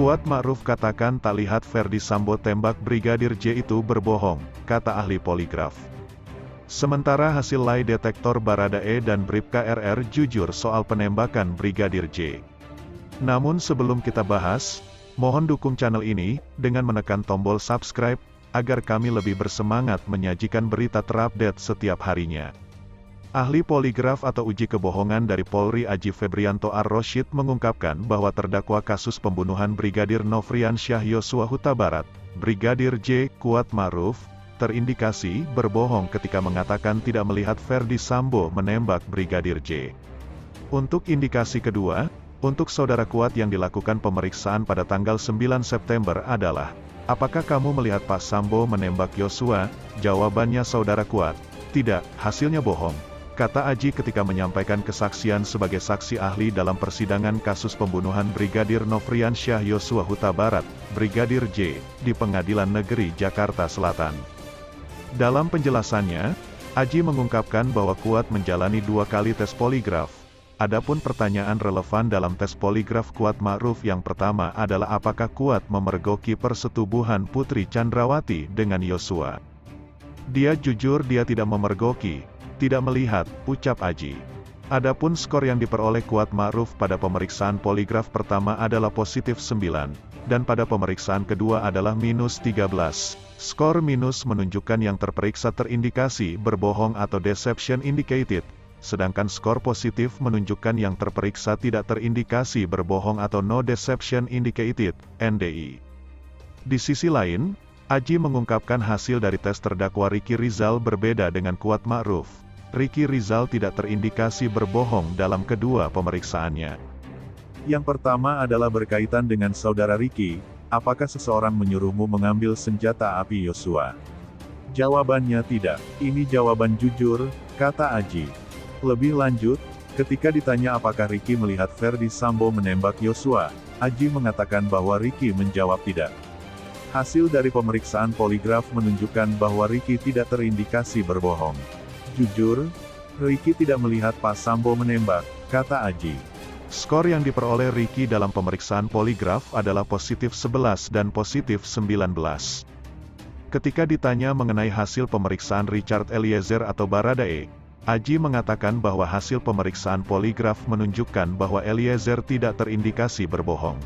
Kuat Ma'ruf katakan tak lihat Ferdi Sambo tembak Brigadir J itu berbohong, kata ahli poligraf. Sementara hasil lie detektor Baradae dan Bribka RR jujur soal penembakan Brigadir J. Namun sebelum kita bahas, mohon dukung channel ini, dengan menekan tombol subscribe, agar kami lebih bersemangat menyajikan berita terupdate setiap harinya. Ahli poligraf atau uji kebohongan dari Polri Aji Febrianto Ar-Rosyid mengungkapkan bahwa terdakwa kasus pembunuhan Brigadir Nofriansyah Yosua Huta Barat, Brigadir J. Kuat Ma'ruf, terindikasi berbohong ketika mengatakan tidak melihat Ferdi Sambo menembak Brigadir J. Untuk indikasi kedua, untuk saudara Kuat yang dilakukan pemeriksaan pada tanggal 9 September adalah, apakah kamu melihat Pak Sambo menembak Yosua? Jawabannya saudara Kuat, tidak, hasilnya bohong, kata Aji ketika menyampaikan kesaksian sebagai saksi ahli dalam persidangan kasus pembunuhan Brigadir Nofriansyah Yosua Huta Barat, Brigadir J, di Pengadilan Negeri Jakarta Selatan. Dalam penjelasannya, Aji mengungkapkan bahwa Kuat menjalani 2 kali tes poligraf. Adapun pertanyaan relevan dalam tes poligraf Kuat Ma'ruf yang pertama adalah apakah Kuat memergoki persetubuhan Putri Chandrawati dengan Yosua. Dia jujur dia tidak memergoki, tidak melihat, ucap Aji. Adapun skor yang diperoleh Kuat Ma'ruf pada pemeriksaan poligraf pertama adalah positif 9, dan pada pemeriksaan kedua adalah minus 13. Skor minus menunjukkan yang terperiksa terindikasi berbohong atau deception indicated, sedangkan skor positif menunjukkan yang terperiksa tidak terindikasi berbohong atau no deception indicated, NDI. Di sisi lain, Aji mengungkapkan hasil dari tes terdakwa Ricky Rizal berbeda dengan Kuat Ma'ruf. Ricky Rizal tidak terindikasi berbohong dalam kedua pemeriksaannya. Yang pertama adalah berkaitan dengan saudara Ricky, apakah seseorang menyuruhmu mengambil senjata api Yosua? Jawabannya tidak, ini jawaban jujur, kata Aji. Lebih lanjut, ketika ditanya apakah Ricky melihat Ferdi Sambo menembak Yosua, Aji mengatakan bahwa Ricky menjawab tidak. Hasil dari pemeriksaan poligraf menunjukkan bahwa Ricky tidak terindikasi berbohong. Jujur, Ricky tidak melihat Pak Sambo menembak, kata Aji. Skor yang diperoleh Ricky dalam pemeriksaan poligraf adalah positif 11 dan positif 19. Ketika ditanya mengenai hasil pemeriksaan Richard Eliezer atau Baradae, Aji mengatakan bahwa hasil pemeriksaan poligraf menunjukkan bahwa Eliezer tidak terindikasi berbohong.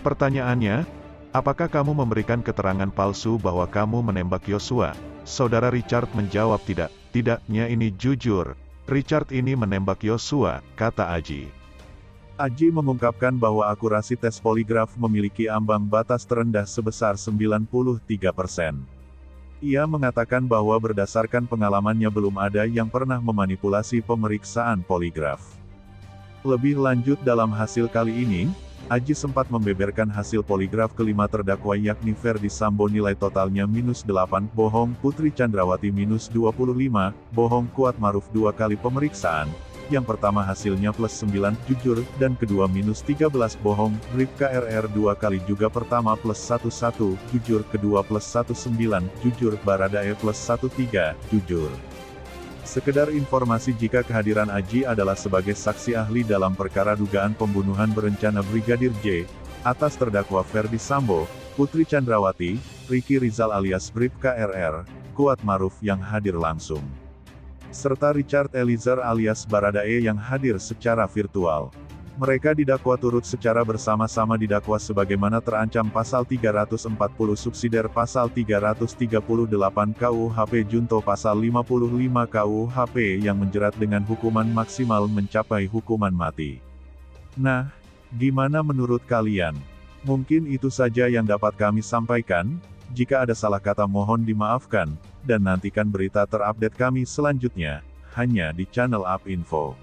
Pertanyaannya, apakah kamu memberikan keterangan palsu bahwa kamu menembak Yosua? Saudara Richard menjawab tidak. Tidaknya ini jujur, Richard ini menembak Yosua, kata Aji. Aji mengungkapkan bahwa akurasi tes poligraf memiliki ambang batas terendah sebesar 93%. Ia mengatakan bahwa berdasarkan pengalamannya belum ada yang pernah memanipulasi pemeriksaan poligraf. Lebih lanjut dalam hasil kali ini, Aji sempat membeberkan hasil poligraf kelima terdakwa yakni Ferdi Sambo nilai totalnya minus 8, bohong, Putri Chandrawati minus 25, bohong, Kuat Ma'ruf 2 kali pemeriksaan, yang pertama hasilnya plus 9, jujur, dan kedua minus 13, bohong, Bribka RR 2 kali juga pertama plus 11, jujur, kedua plus 19, jujur, Baradae plus 13, jujur. Sekedar informasi jika kehadiran Aji adalah sebagai saksi ahli dalam perkara dugaan pembunuhan berencana Brigadir J, atas terdakwa Ferdi Sambo, Putri Chandrawati, Ricky Rizal alias Bribka RR, Kuat Ma'ruf yang hadir langsung, serta Richard Eliezer alias Baradae yang hadir secara virtual. Mereka didakwa turut secara bersama-sama didakwa sebagaimana terancam pasal 340 subsidiar pasal 338 KUHP junto pasal 55 KUHP yang menjerat dengan hukuman maksimal mencapai hukuman mati. Nah, gimana menurut kalian? Mungkin itu saja yang dapat kami sampaikan. Jika ada salah kata mohon dimaafkan, dan nantikan berita terupdate kami selanjutnya, hanya di channel UP Info.